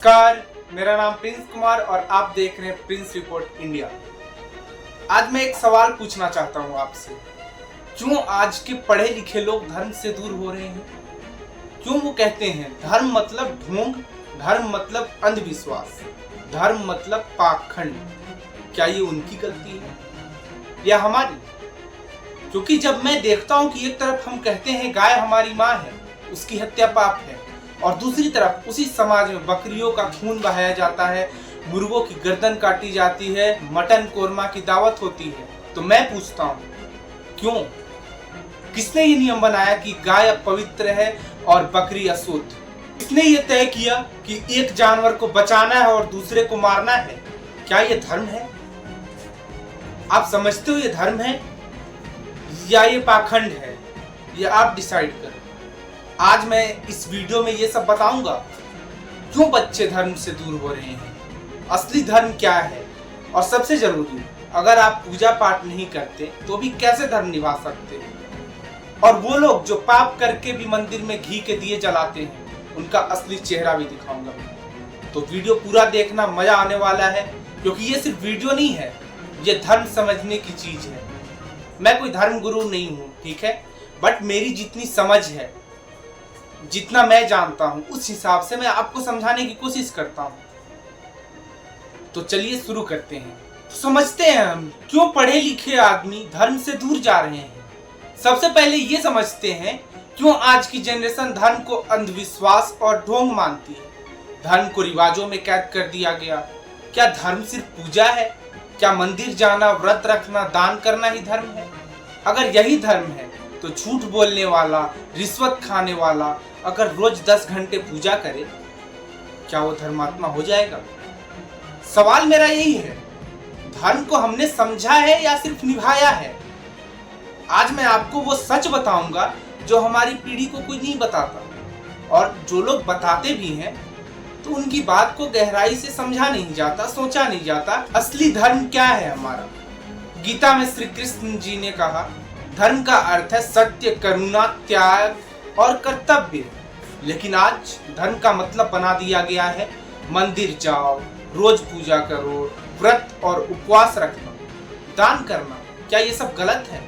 नमस्कार, मेरा नाम प्रिंस कुमार और आप देख रहे हैं प्रिंस रिपोर्ट इंडिया। आज मैं एक सवाल पूछना चाहता हूं आपसे। क्यों आज के पढ़े लिखे लोग धर्म से दूर हो रहे हैं? क्यों वो कहते हैं धर्म मतलब ढोंग, धर्म मतलब अंधविश्वास, धर्म मतलब पाखंड? क्या ये उनकी गलती है या हमारी? क्योंकि जब मैं देखता हूं कि एक तरफ हम कहते हैं गाय हमारी माँ है, उसकी हत्या पाप है, और दूसरी तरफ उसी समाज में बकरियों का खून बहाया जाता है, मुर्गों की गर्दन काटी जाती है, मटन कोरमा की दावत होती है, तो मैं पूछता हूँ क्यों? किसने ये नियम बनाया कि गाय पवित्र है और बकरी अशुद्ध? किसने ये तय किया कि एक जानवर को बचाना है और दूसरे को मारना है? क्या ये धर्म है? आप समझते हो ये धर्म है या ये पाखंड है? ये आप डिसाइड करो। आज मैं इस वीडियो में ये सब बताऊंगा क्यों बच्चे धर्म से दूर हो रहे हैं, असली धर्म क्या है, और सबसे जरूरी, अगर आप पूजा पाठ नहीं करते तो भी कैसे धर्म निभा सकते हैं, और वो लोग जो पाप करके भी मंदिर में घी के दिए जलाते हैं उनका असली चेहरा भी दिखाऊंगा। तो वीडियो पूरा देखना, मजा आने वाला है, क्योंकि ये सिर्फ वीडियो नहीं है, ये धर्म समझने की चीज है। मैं कोई धर्म गुरु नहीं हूँ, ठीक है, बट मेरी जितनी समझ है, जितना मैं जानता हूं, उस हिसाब से मैं आपको समझाने की कोशिश करता हूं। तो चलिए शुरू करते हैं। तो समझते हैं हम क्यों पढ़े लिखे आदमी धर्म से दूर जा रहे हैं। सबसे पहले ये समझते हैं क्यों आज की जनरेशन धर्म को अंधविश्वास और ढोंग मानती है, धर्म को रिवाजों में कैद कर दिया गया। क्या धर्म सिर्फ पूजा है? क्या मंदिर जाना, व्रत रखना, दान करना ही धर्म है? अगर यही धर्म है तो झूठ बोलने वाला, रिश्वत खाने वाला अगर रोज 10 घंटे पूजा करे, क्या वो धर्मात्मा हो जाएगा? सवाल मेरा यही है, धर्म को हमने समझा है या सिर्फ निभाया है? आज मैं आपको वो सच बताऊंगा जो हमारी पीढ़ी को कोई नहीं बताता, और जो लोग बताते भी हैं तो उनकी बात को गहराई से समझा नहीं जाता, सोचा नहीं जाता असली धर्म क्या है हमारा। गीता में श्री कृष्ण जी ने कहा, धर्म का अर्थ है सत्य, करुणा, त्याग और कर्तव्य। लेकिन आज धर्म का मतलब बना दिया गया है मंदिर जाओ, रोज पूजा करो, व्रत और उपवास रखना, दान करना। क्या ये सब गलत है?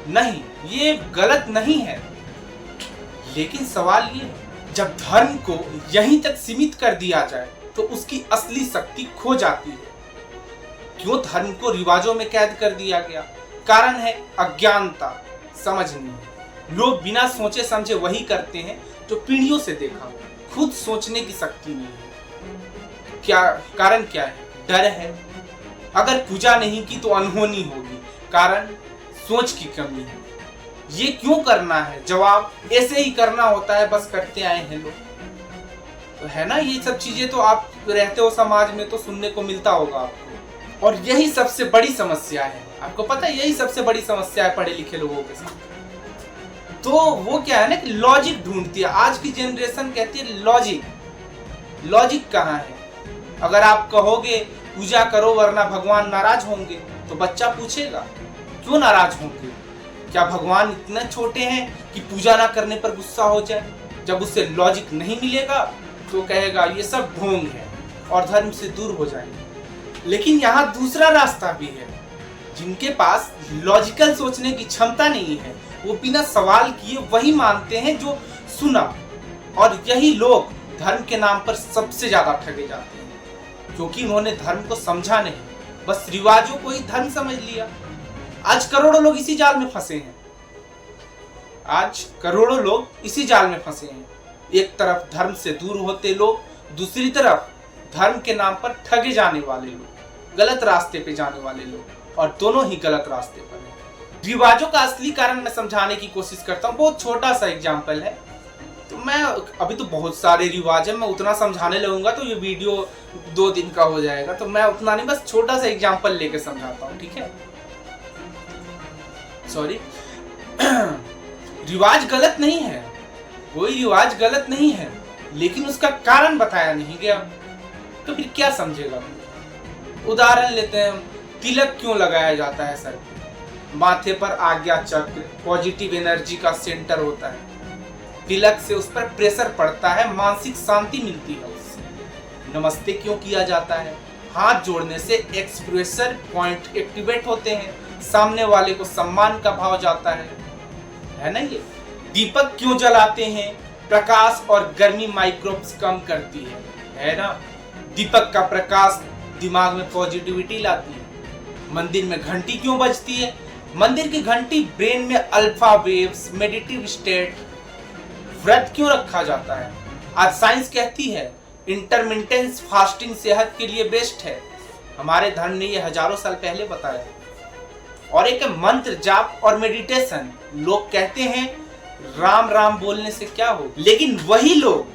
नहीं, ये गलत नहीं है, लेकिन सवाल ये है, जब धर्म को यहीं तक सीमित कर दिया जाए तो उसकी असली शक्ति खो जाती है। क्यों धर्म को रिवाजों में कैद कर दिया गया? कारण है अज्ञानता, समझ नहीं। लोग बिना सोचे समझे वही करते हैं जो पीढ़ियों से देखा, खुद सोचने की शक्ति नहीं है। क्या कारण क्या है? डर है। अगर पूजा नहीं की तो अनहोनी होगी, कारण सोच की कमी है। ये क्यों करना है? जवाब, ऐसे ही करना होता है, बस करते आए हैं लोग। तो है ना, ये सब चीजें तो आप रहते हो समाज में तो सुनने को मिलता होगा आपको, और यही सबसे बड़ी समस्या है। आपको पता है, यही सबसे बड़ी समस्या है पढ़े लिखे लोगों के साथ। तो वो क्या है ना कि लॉजिक ढूंढती है। आज की जनरेशन कहती है लॉजिक। लॉजिक कहाँ है? अगर आप कहोगे पूजा करो वरना भगवान नाराज होंगे, तो बच्चा पूछेगा क्यों नाराज होंगे? क्या भगवान इतने छोटे हैं कि पूजा ना करने पर गुस्सा हो जाए? जब उससे लॉजिक नहीं मिलेगा तो कहेगा ये सब ढोंग है और धर्म से दूर हो जाएंगे। लेकिन यहाँ दूसरा रास्ता भी है। जिनके पास लॉजिकल सोचने की क्षमता नहीं है, वो बिना सवाल किए वही मानते हैं जो सुना, और यही लोग धर्म के नाम पर सबसे ज्यादा ठगे जाते हैं, क्योंकि उन्होंने धर्म को समझा नहीं, बस रिवाजों को ही धर्म समझ लिया। आज करोड़ों लोग इसी जाल में फंसे हैं। आज करोड़ों लोग इसी जाल में फंसे हैं। एक तरफ धर्म से दूर होते लोग, दूसरी तरफ धर्म के नाम पर ठगे जाने वाले लोग, गलत रास्ते पे जाने वाले लोग, और दोनों ही गलत रास्ते पर हैं। रिवाजों का असली कारण मैं समझाने की कोशिश करता हूँ। बहुत छोटा सा एग्जाम्पल है। तो मैं अभी तो बहुत सारे रिवाज है, मैं उतना समझाने लगूंगा तो ये वीडियो 2 दिन का हो जाएगा, तो मैं उतना नहीं, बस छोटा सा एग्जाम्पल लेके समझाता हूँ, ठीक है? सॉरी। रिवाज गलत नहीं है, कोई रिवाज गलत नहीं है, लेकिन उसका कारण बताया नहीं गया, तो फिर क्या समझेगा? उदाहरण लेते हैं, तिलक क्यों लगाया जाता है सर पे? माथे पर आज्ञा चक्र पॉजिटिव एनर्जी का सेंटर होता है। तिलक से उस पर प्रेशर पड़ता है, मानसिक शांति मिलती है उससे। नमस्ते क्यों किया जाता है? हाथ जोड़ने से एक्सप्रेशन पॉइंट एक्टिवेट होते हैं, सामने वाले को सम्मान का भाव जाता है ना। ये दीपक क्यों जलाते हैं? प्रकाश और गर्मी माइक्रोब्स कम करती है ना। दीपक का प्रकाश दिमाग में पॉजिटिविटी लाती है। मंदिर में घंटी क्यों बजती है? मंदिर की घंटी ब्रेन में अल्फा वेव्स, मेडिटेटिव स्टेट। व्रत क्यों रखा जाता है? आज साइंस कहती है इंटरमिटेंस फास्टिंग सेहत के लिए बेस्ट है। हमारे धर्म ने यह हजारों साल पहले बताया। और एक मंत्र जाप और मेडिटेशन। लोग कहते हैं राम राम बोलने से क्या हो, लेकिन वही लोग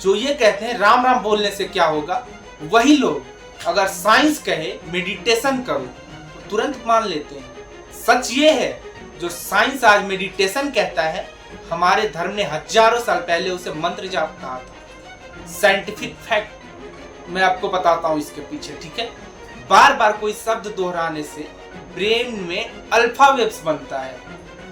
जो ये कहते हैं राम राम बोलने से क्या होगा, वही लोग अगर साइंस कहे मेडिटेशन करो तो तुरंत मान लेते हैं। सच ये है जो साइंस आज मेडिटेशन कहता है, हमारे धर्म ने हजारों साल पहले उसे मंत्र जाप कहा था। साइंटिफिक फैक्ट मैं आपको बताता हूं इसके पीछे, ठीक है। बार बार कोई शब्द दोहराने से ब्रेन में अल्फा वेव्स बनता है,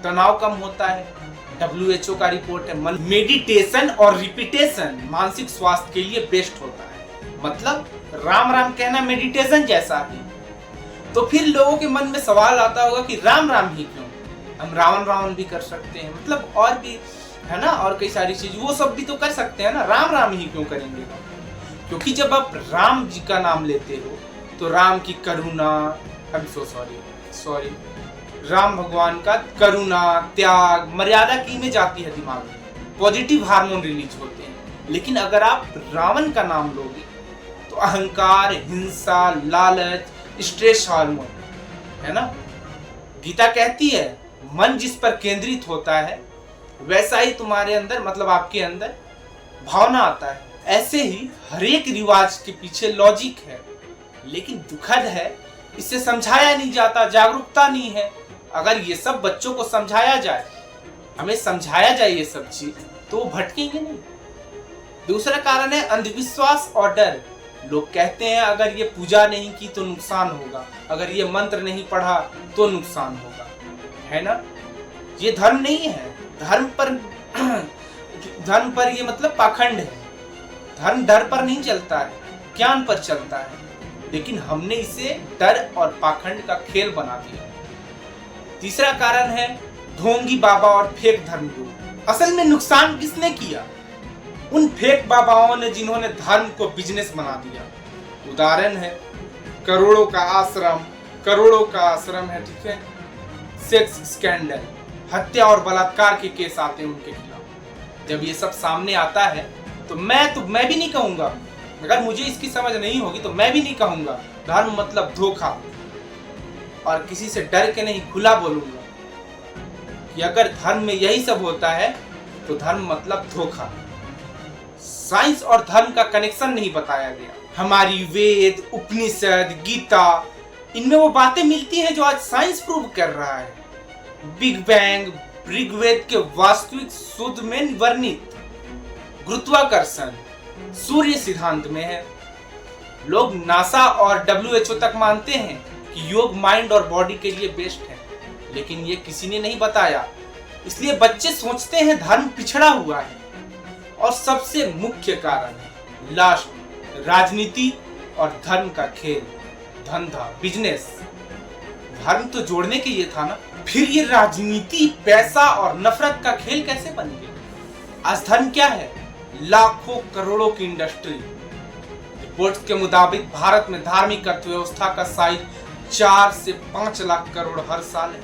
तनाव कम होता है। WHO का रिपोर्ट है मेडिटेशन और रिपीटेशन मानसिक स्वास्थ्य के लिए बेस्ट होता है। मतलब राम राम कहना मेडिटेशन जैसा है। तो फिर लोगों के मन में सवाल आता होगा कि राम राम ही क्यों, हम रावण रावण भी कर सकते हैं, मतलब और भी है ना, और कई सारी चीज वो सब भी तो कर सकते हैं ना, राम राम ही क्यों करेंगे? क्योंकि जब आप राम जी का नाम लेते हो तो राम की करुणा, I am so sorry, Ram भगवान का करुणा, त्याग, मर्यादा की में जाती है दिमाग में, पॉजिटिव हार्मोन रिलीज होते हैं। लेकिन अगर आप रावण का नाम लोगे तो अहंकार, हिंसा, लालच, स्ट्रेस हार्मोन, है ना। गीता कहती है मन जिस पर केंद्रित होता है वैसा ही तुम्हारे अंदर, मतलब आपके अंदर भावना आता है। ऐसे ही हर एक रिवाज के पीछे लॉजिक है, लेकिन दुखद है इसे समझाया नहीं जाता, जागरूकता नहीं है। अगर ये सब बच्चों को समझाया जाए, हमें समझाया जाए ये सब चीज, तो वो भटकेंगे नहीं। दूसरा कारण है अंधविश्वास और डर। लोग कहते हैं अगर ये पूजा नहीं की तो नुकसान होगा, अगर ये मंत्र नहीं पढ़ा तो नुकसान होगा, है ना। ये धर्म नहीं है। धर्म पर ये मतलब पाखंड है। धर्म डर पर नहीं चलता है, ज्ञान पर चलता है। लेकिन हमने इसे डर और पाखंड का खेल बना दिया। तीसरा कारण है ढोंगी बाबा और फेक धर्मगुरु। असल में नुकसान किसने किया? उन फेक बाबाओं ने जिन्होंने धर्म को बिजनेस बना दिया। उदाहरण है करोड़ों का आश्रम है, ठीक है। सेक्स स्कैंडल, हत्या और बलात्कार के केस आते हैं उनके खिलाफ। जब ये सब सामने आता है तो मैं भी नहीं कहूंगा, अगर मुझे इसकी समझ नहीं होगी तो मैं भी नहीं कहूंगा धर्म मतलब धोखा, और किसी से डर के नहीं खुला बोलूंगा कि अगर धर्म में यही सब होता है तो धर्म मतलब धोखा। साइंस और धर्म का कनेक्शन नहीं बताया गया। हमारी वेद, उपनिषद, गीता, इनमें वो बातें मिलती हैं जो आज साइंस प्रूव कर रहा है। बिग बैंग ऋग्वेद के वास्तविक शुद्ध में वर्णित, गुरुत्वाकर्षण सूर्य सिद्धांत में है। लोग नासा और WHO तक मानते हैं कि योग माइंड और बॉडी के लिए बेस्ट है, लेकिन ये किसी ने नहीं बताया। इसलिए बच्चे सोचते हैं धर्म पिछड़ा हुआ है। और सबसे मुख्य कारण है लास्ट, राजनीति और धर्म का खेल, धंधा, बिजनेस। धर्म तो जोड़ने के लिए था ना, फिर ये राजनीति, पैसा और नफरत का खेल कैसे बन गया? आज धर्म क्या है? लाखों करोड़ों की इंडस्ट्री। रिपोर्ट्स के मुताबिक भारत में धार्मिक अर्थव्यवस्था का साइज 4 से 5 लाख करोड़ हर साल है।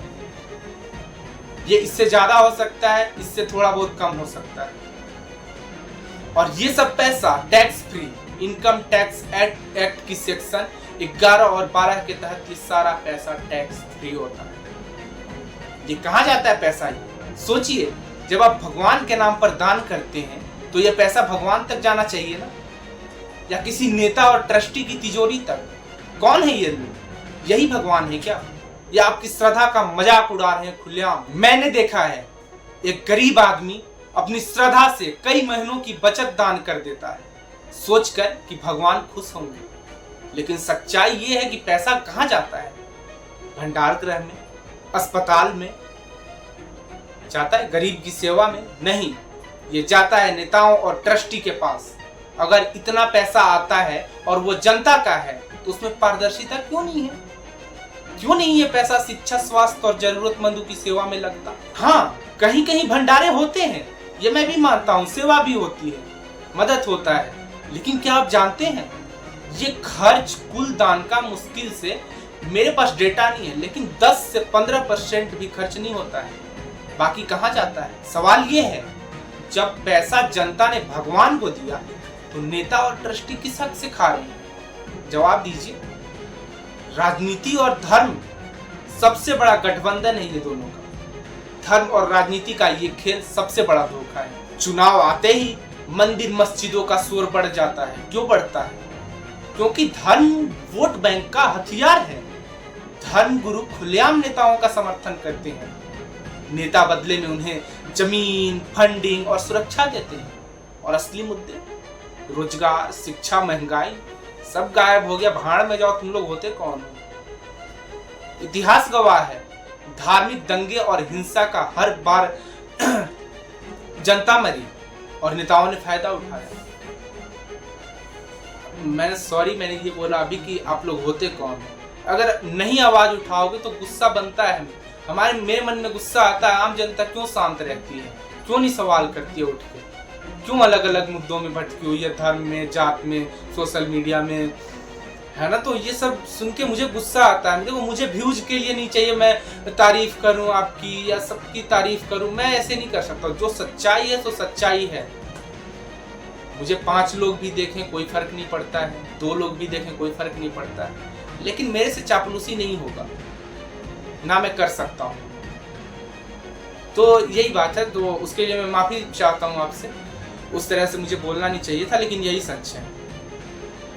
ये इससे ज्यादा हो सकता है, इससे थोड़ा बहुत कम हो सकता है। और ये सब पैसा tax free, income tax act की सेक्शन 11 और 12 के तहत ये सारा पैसा टैक्स फ्री होता है। ये कहाँ जाता है पैसा? ये सोचिए, जब आप भगवान के नाम पर दान करते हैं तो ये पैसा भगवान तक जाना चाहिए ना, या किसी नेता और ट्रस्टी की तिजोरी तक? कौन है ये लोग? यही भगवान है क्या? या आपकी श्रद्धा का मजाक उड़ा रहे हैं खुलेआम? मैंने देखा है एक गरीब आदमी अपनी श्रद्धा से कई महीनों की बचत दान कर देता है, सोचकर कि भगवान खुश होंगे। लेकिन सच्चाई ये है कि पैसा कहाँ जाता है? भंडार गृह में, अस्पताल में जाता है, गरीब की सेवा में नहीं। ये जाता है नेताओं और ट्रस्टी के पास। अगर इतना पैसा आता है और वो जनता का है तो उसमें पारदर्शिता क्यों नहीं है? क्यों नहीं ये पैसा शिक्षा, स्वास्थ्य और जरूरतमंदों की सेवा में लगता? हाँ, कहीं कहीं भंडारे होते हैं, ये मैं भी मानता हूँ, सेवा भी होती है, मदद होता है, लेकिन क्या आप जानते हैं ये खर्च कुल दान का मुश्किल से, मेरे पास डेटा नहीं है, लेकिन 10 से 15% भी खर्च नहीं होता है। बाकी कहाँ जाता है? सवाल ये है, जब पैसा जनता ने भगवान को दिया तो नेता और ट्रस्टी किस हक से खा रहे हैं? जवाब दीजिए। राजनीति और धर्म सबसे बड़ा गठबंधन है ये दोनों का। धर्म और राजनीति का ये खेल सबसे बड़ा धोखा है। चुनाव आते ही मंदिर मस्जिदों का शोर बढ़ जाता है। क्यों बढ़ता है? क्योंकि धर्म वोट बैंक का हथियार है। धर्म गुरु खुलेआम नेताओं का समर्थन करते हैं। नेता बदले में उन्हें जमीन, फंडिंग और सुरक्षा देते हैं। और असली मुद्दे, रोजगार, शिक्षा, महंगाई, सब गायब हो गया। भाड़ में जाओ, तुम लोग होते कौन हो? इतिहास गवाह है, धार्मिक दंगे और हिंसा का हर बार जनता मरी और नेताओं ने फायदा उठाया। मैंने ये बोला अभी कि आप लोग होते कौन हो? अगर नहीं आवाज उठाओगे तो गुस्सा बनता है। मेरे मन में गुस्सा आता है, आम जनता क्यों शांत रहती है? क्यों नहीं सवाल करती है उठ के? क्यों अलग अलग मुद्दों में भटकी हुई है, धर्म में, जात में, सोशल मीडिया में, है ना? तो ये सब सुन के मुझे गुस्सा आता है। देखो, मुझे व्यूज के लिए नहीं चाहिए मैं तारीफ करूं आपकी या सबकी तारीफ करूं, मैं ऐसे नहीं कर सकता। जो सच्चाई है तो सच्चाई है। मुझे 5 लोग भी देखें कोई फर्क नहीं पड़ता है, 2 लोग भी देखें कोई फर्क नहीं पड़ता है, लेकिन मेरे से चापलूसी नहीं होगा, ना मैं कर सकता हूँ। तो यही बात है। तो उसके लिए मैं माफी चाहता हूँ आपसे। उस तरह से मुझे बोलना नहीं चाहिए था, लेकिन यही सच है।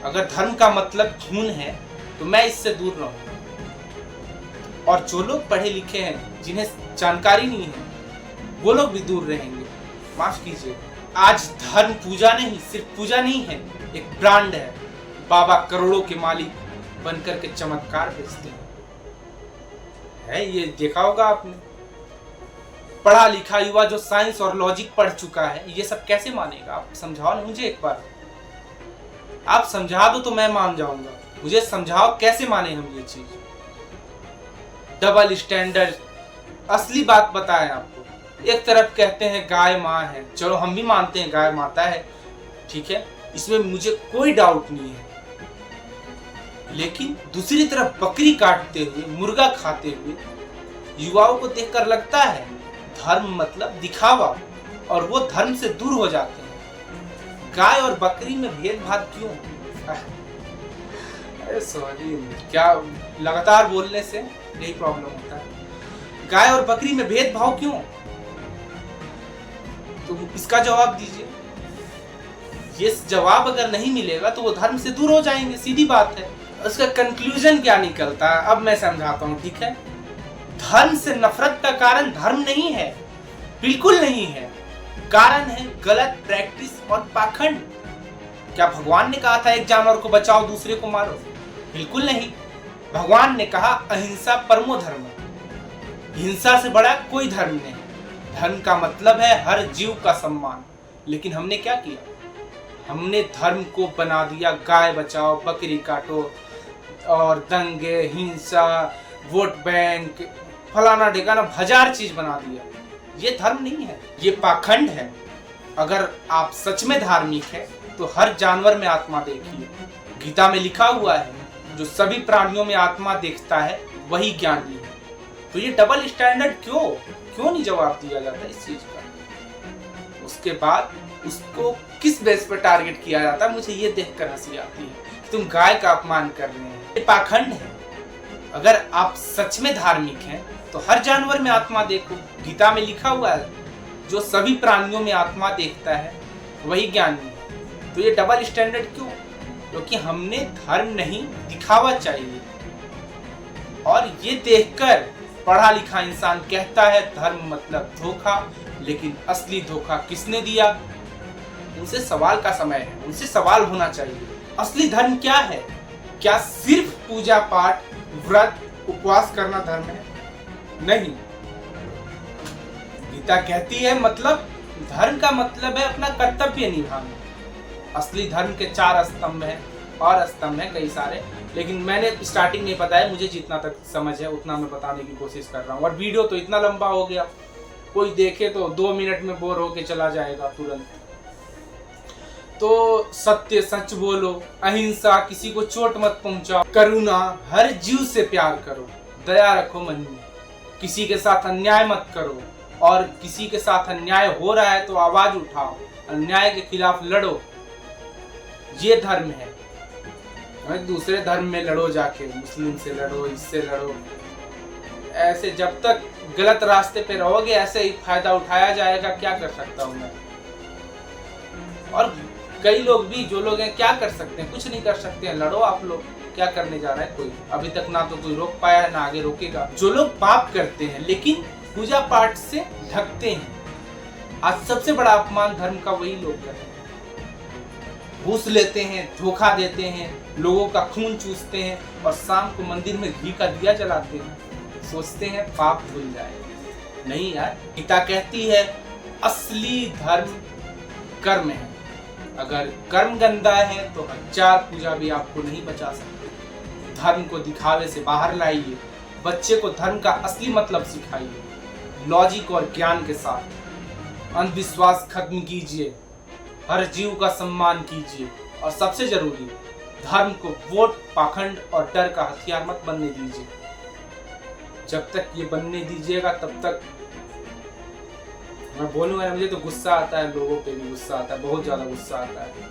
अगर धर्म का मतलब खून है तो मैं इससे दूर रहूंगा, और जो लोग पढ़े लिखे हैं, जिन्हें जानकारी नहीं है, वो लोग भी दूर रहेंगे। माफ कीजिए, आज धर्म पूजा नहीं, सिर्फ पूजा नहीं है, एक ब्रांड है। बाबा करोड़ों के मालिक बनकर के चमत्कार बेचते हैं। ये देखा होगा आपने। पढ़ा लिखा युवा जो साइंस और लॉजिक पढ़ चुका है, ये सब कैसे मानेगा? आप समझाओ ना मुझे एक बार। आप समझा दो तो मैं मान जाऊंगा। मुझे समझाओ कैसे माने हम ये चीज। डबल स्टैंडर्ड, असली बात बताएं आपको। एक तरफ कहते हैं गाय माँ है, चलो हम भी मानते हैं गाय माता है, ठीक है, इसमें मुझे कोई डाउट नहीं है। लेकिन दूसरी तरफ बकरी काटते हुए, मुर्गा खाते हुए युवाओं को देखकर लगता है धर्म मतलब दिखावा, और वो धर्म से दूर हो जाते हैं। गाय और बकरी में भेदभाव क्यों? अरे सॉरी, क्या लगातार बोलने से यही प्रॉब्लम होता है। गाय और बकरी में भेदभाव क्यों? तो इसका जवाब दीजिए। ये जवाब अगर नहीं मिलेगा तो वो धर्म से दूर हो जाएंगे, सीधी बात है। उसका कंक्लूजन क्या निकलता है अब मैं समझाता हूँ, ठीक है। धर्म से नफरत का कारण धर्म नहीं है, बिल्कुल नहीं है। कारण है गलत प्रैक्टिस और पाखंड। क्या भगवान ने कहा था एक जानवर को बचाओ दूसरे को मारो? बिल्कुल नहीं। भगवान ने कहा अहिंसा परमो धर्म, हिंसा से बड़ा कोई धर्म नहीं। धर्म का मतलब है हर जीव का सम्मान। लेकिन हमने क्या किया? हमने धर्म को बना दिया गाय बचाओ, बकरी काटो, और दंगे, हिंसा, वोट बैंक, फलाना ढिकाना, 1000 चीज बना दिया। ये धर्म नहीं है, ये पाखंड है। अगर आप सच में धार्मिक है तो हर जानवर में आत्मा देखिए। गीता में लिखा हुआ है जो सभी प्राणियों में आत्मा देखता है वही ज्ञानी है। तो ये डबल स्टैंडर्ड क्यों नहीं जवाब दिया जाता इस चीज का? उसके बाद उसको किस बेस पर टारगेट किया जाता है, मुझे ये देखकर हंसी आती है कि तुम गाय का अपमान कर रहे हैं। ये पाखंड है। अगर आप सच में धार्मिक हैं तो हर जानवर में आत्मा देखो। गीता में लिखा हुआ है जो सभी प्राणियों में आत्मा देखता है वही ज्ञानी है। तो ये डबल स्टैंडर्ड क्यों? क्योंकि हमने धर्म नहीं दिखावा चाहिए। और ये देखकर पढ़ा लिखा इंसान कहता है धर्म मतलब धोखा, लेकिन असली धोखा किसने दिया? उनसे सवाल का समय है, उनसे सवाल होना चाहिए। असली धर्म क्या है? क्या सिर्फ पूजा पाठ, व्रत, उपवास करना धर्म है? नहीं। गीता कहती है मतलब धर्म का मतलब है अपना कर्तव्य निभाना। असली धर्म के 4 स्तंभ हैं और स्तंभ हैं कई सारे, लेकिन मैंने स्टार्टिंग में बताया, मुझे जितना तक समझ है उतना मैं बताने की कोशिश कर रहा हूँ। और वीडियो तो इतना लंबा हो गया, कोई देखे तो 2 मिनट में बोर होके चला जाएगा तुरंत। तो सत्य सच बोलो, अहिंसा, किसी को चोट मत पहुंचाओ, करुणा, हर जीव से प्यार करो, दया रखो मन में, किसी के साथ अन्याय मत करो, और किसी के साथ अन्याय हो रहा है तो आवाज उठाओ, अन्याय के खिलाफ लड़ो। ये धर्म है। दूसरे धर्म में लड़ो, जाके मुस्लिम से लड़ो, इससे लड़ो, ऐसे जब तक गलत रास्ते पे रहोगे ऐसे ही फायदा उठाया जाएगा। क्या कर सकता हूँ मैं? और कई लोग भी, जो लोग हैं, क्या कर सकते हैं? कुछ नहीं कर सकते हैं। लड़ो आप लोग, क्या करने जा रहा है कोई? अभी तक ना तो कोई रोक पाया है, ना आगे रोकेगा। जो लोग पाप करते हैं लेकिन पूजा पाठ से ढकते हैं, आज सबसे बड़ा अपमान धर्म का वही लोग कर रहे हैं। घूस लेते हैं, धोखा देते हैं, लोगों का खून चूसते हैं और शाम को मंदिर में घी का दिया जलाते हैं, सोचते हैं पाप धुल जाए। नहीं यार, गीता कहती है असली धर्म कर्म है। अगर कर्म गंदा है तो 1000 पूजा भी आपको नहीं बचा सकते। धर्म को दिखावे से बाहर लाइए, बच्चे को धर्म का असली मतलब सिखाइए, लॉजिक और ज्ञान के साथ। अंधविश्वास खत्म कीजिए, हर जीव का सम्मान कीजिए, और सबसे जरूरी, धर्म को वोट, पाखंड और डर का हथियार मत बनने दीजिए। जब तक ये बनने दीजिएगा तब तक, मैं बोलूंगा, मुझे तो गुस्सा आता है, लोगों पे भी गुस्सा आता है, बहुत ज्यादा गुस्सा आता है।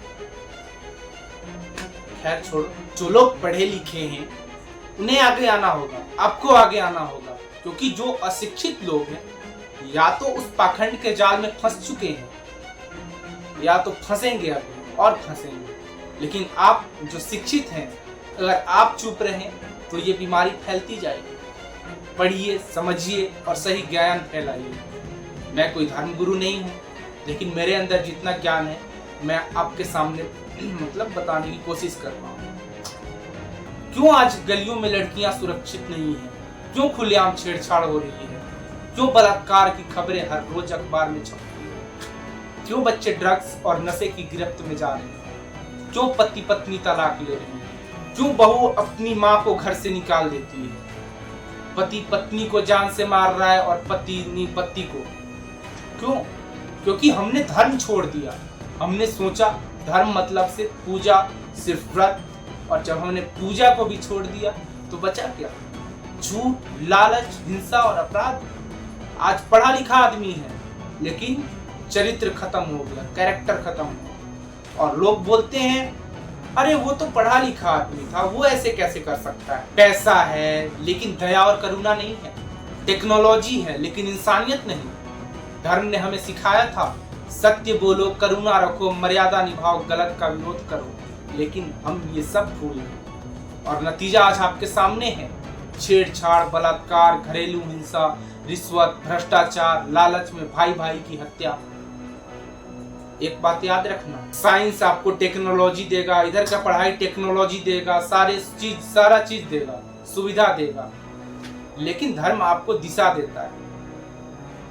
खैर छोड़ो, जो लोग पढ़े लिखे हैं उन्हें आगे आना होगा, आपको आगे आना होगा, क्योंकि जो अशिक्षित लोग हैं या तो उस पाखंड के जाल में फंस चुके हैं या तो फंसेंगे अभी और फंसेंगे। लेकिन आप जो शिक्षित हैं, अगर आप चुप रहें तो ये बीमारी फैलती जाएगी। पढ़िए, समझिए और सही ज्ञान फैलाइए। मैं कोई धर्मगुरु नहीं हूँ, लेकिन मेरे अंदर जितना ज्ञान है मैं आपके सामने मतलब बताने की कोशिश कर रहा हूँ। क्यों आज गलियों में लड़कियां सुरक्षित नहीं है? क्यों खुलेआम छेड़छाड़ हो रही है? क्यों बलात्कार की खबरें हर रोज अखबार में छपती है? क्यों बच्चे ड्रग्स और नशे की गिरफ्त में जा रहे हैं? क्यों पति पत्नी तलाक ले रही है? क्यों बहू अपनी माँ को घर से निकाल देती है? पति पत्नी को जान से मार रहा है और पति पति को। क्यों? क्योंकि हमने धर्म छोड़ दिया। हमने सोचा धर्म मतलब से पूजा, सिर्फ व्रत, और जब हमने पूजा को भी छोड़ दिया तो बचा क्या? झूठ, लालच, हिंसा और अपराध। आज पढ़ा लिखा आदमी है लेकिन चरित्र खत्म हो गया, कैरेक्टर खत्म हो गया, और लोग बोलते हैं अरे वो तो पढ़ा लिखा आदमी था, वो ऐसे कैसे कर सकता है? पैसा है लेकिन दया और करुणा नहीं है, टेक्नोलॉजी है लेकिन इंसानियत नहीं। धर्म ने हमें सिखाया था सत्य बोलो, करुणा रखो, मर्यादा निभाओ, गलत का विरोध करो, लेकिन हम ये सब भूल गए और नतीजा आज आपके सामने है। छेड़छाड़, बलात्कार, घरेलू हिंसा, रिश्वत, भ्रष्टाचार, लालच में भाई भाई की हत्या। एक बात याद रखना, साइंस आपको टेक्नोलॉजी देगा, इधर का पढ़ाई टेक्नोलॉजी देगा, सारा चीज देगा, सुविधा देगा, लेकिन धर्म आपको दिशा देता है,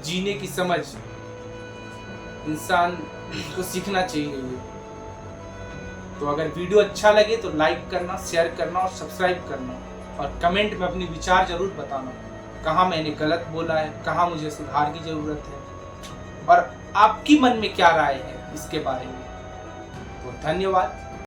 जीने की समझ। इंसान को सीखना चाहिए ये। तो अगर वीडियो अच्छा लगे तो लाइक करना, शेयर करना और सब्सक्राइब करना, और कमेंट में अपने विचार जरूर बताना, कहाँ मैंने गलत बोला है, कहाँ मुझे सुधार की जरूरत है, और आपकी मन में क्या राय है इसके बारे में। तो धन्यवाद।